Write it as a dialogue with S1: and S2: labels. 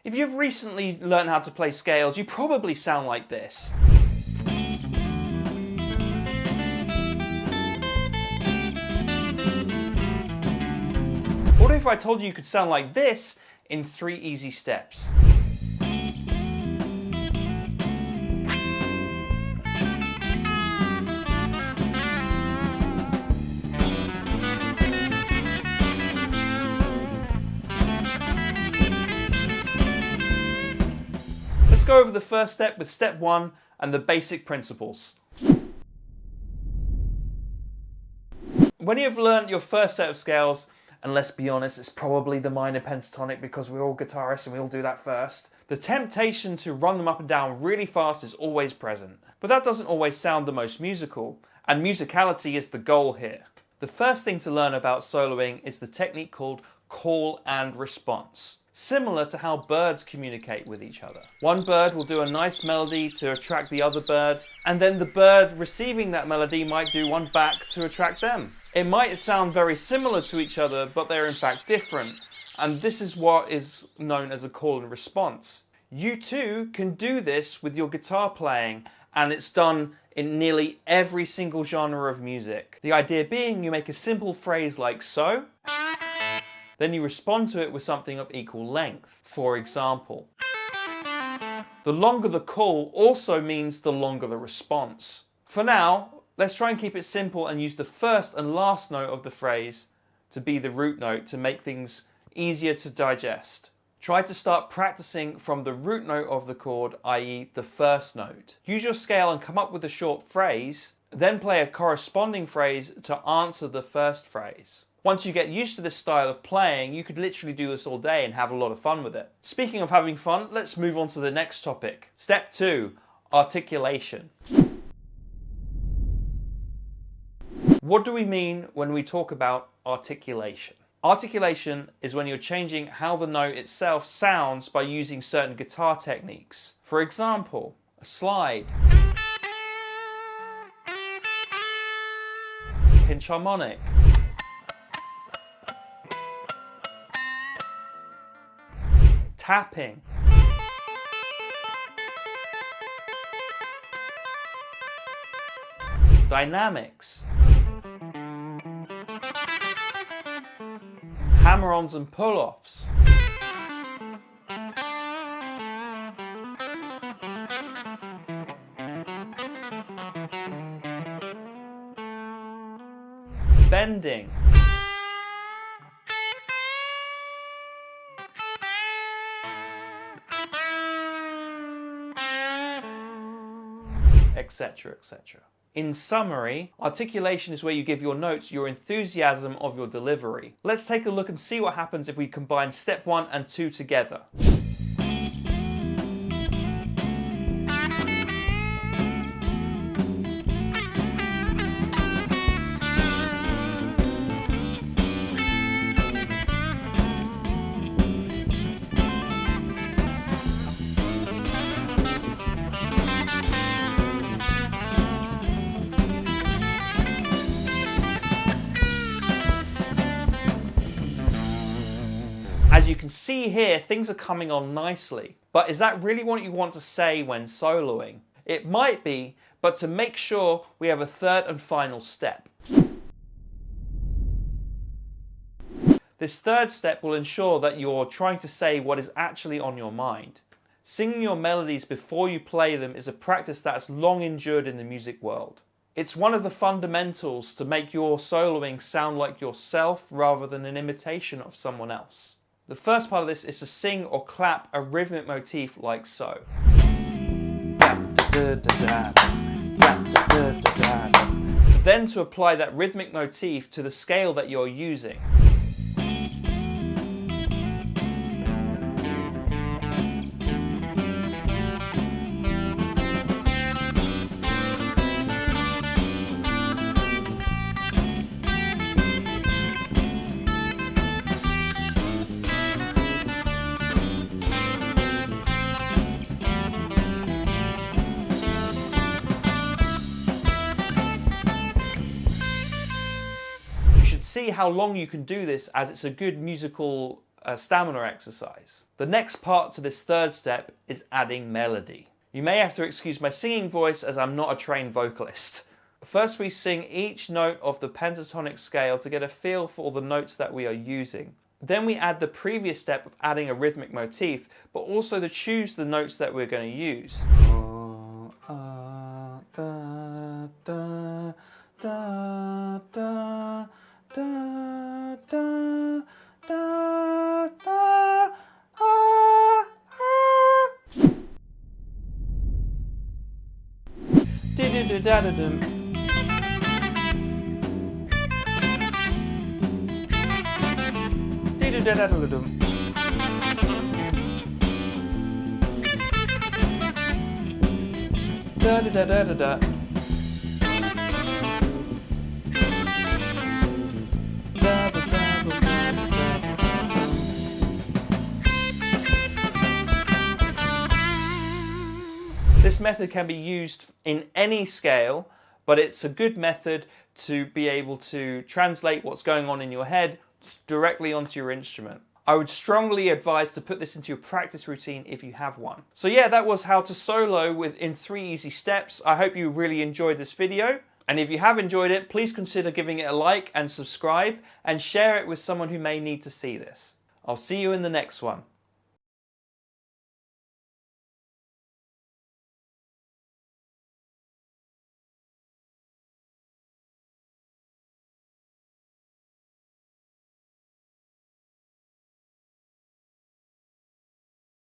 S1: If you've recently learned how to play scales, you probably sound like this. What if I told you you could sound like this in 3 easy steps? Let's go over the first step with step 1 and the basic principles. When you've learned your first set of scales, and let's be honest, it's probably the minor pentatonic because we're all guitarists and we all do that first, the temptation to run them up and down really fast is always present. But that doesn't always sound the most musical, and musicality is the goal here. The first thing to learn about soloing is the technique called call and response. Similar to how birds communicate with each other. One bird will do a nice melody to attract the other bird, and then the bird receiving that melody might do one back to attract them. It might sound very similar to each other, but they're in fact different, and this is what is known as a call and response. You too can do this with your guitar playing, and it's done in nearly every single genre of music. The idea being you make a simple phrase like so, then you respond to it with something of equal length. For example, the longer the call also means the longer the response. For now, let's try and keep it simple and use the first and last note of the phrase to be the root note to make things easier to digest. Try to start practicing from the root note of the chord, i.e. the first note. Use your scale and come up with a short phrase, then play a corresponding phrase to answer the first phrase. Once you get used to this style of playing, you could literally do this all day and have a lot of fun with it. Speaking of having fun, let's move on to the next topic. Step 2, articulation. What do we mean when we talk about articulation? Articulation is when you're changing how the note itself sounds by using certain guitar techniques. For example, a slide, pinch harmonic, tapping, dynamics, hammer-ons and pull-offs, bending, etc., etc. In summary, articulation is where you give your notes your enthusiasm of your delivery. Let's take a look and see what happens if we combine step 1 and 2 together. As you can see here, things are coming on nicely. But is that really what you want to say when soloing? It might be, but to make sure, we have a third and final step. This third step will ensure that you're trying to say what is actually on your mind. Singing your melodies before you play them is a practice that has long endured in the music world. It's one of the fundamentals to make your soloing sound like yourself rather than an imitation of someone else. The first part of this is to sing or clap a rhythmic motif like so. Then to apply that rhythmic motif to the scale that you're using. See how long you can do this, as it's a good musical a stamina exercise. The next part to this third step is adding melody. You may have to excuse my singing voice as I'm not a trained vocalist. First we sing each note of the pentatonic scale to get a feel for all the notes that we are using. Then we add the previous step of adding a rhythmic motif, but also to choose the notes that we're going to use. This method can be used in any scale, but it's a good method to be able to translate what's going on in your head directly onto your instrument. I would strongly advise to put this into your practice routine if you have one. So yeah, that was how to solo in 3 easy steps. I hope you really enjoyed this video. And if you have enjoyed it, please consider giving it a like and subscribe and share it with someone who may need to see this. I'll see you in the next one.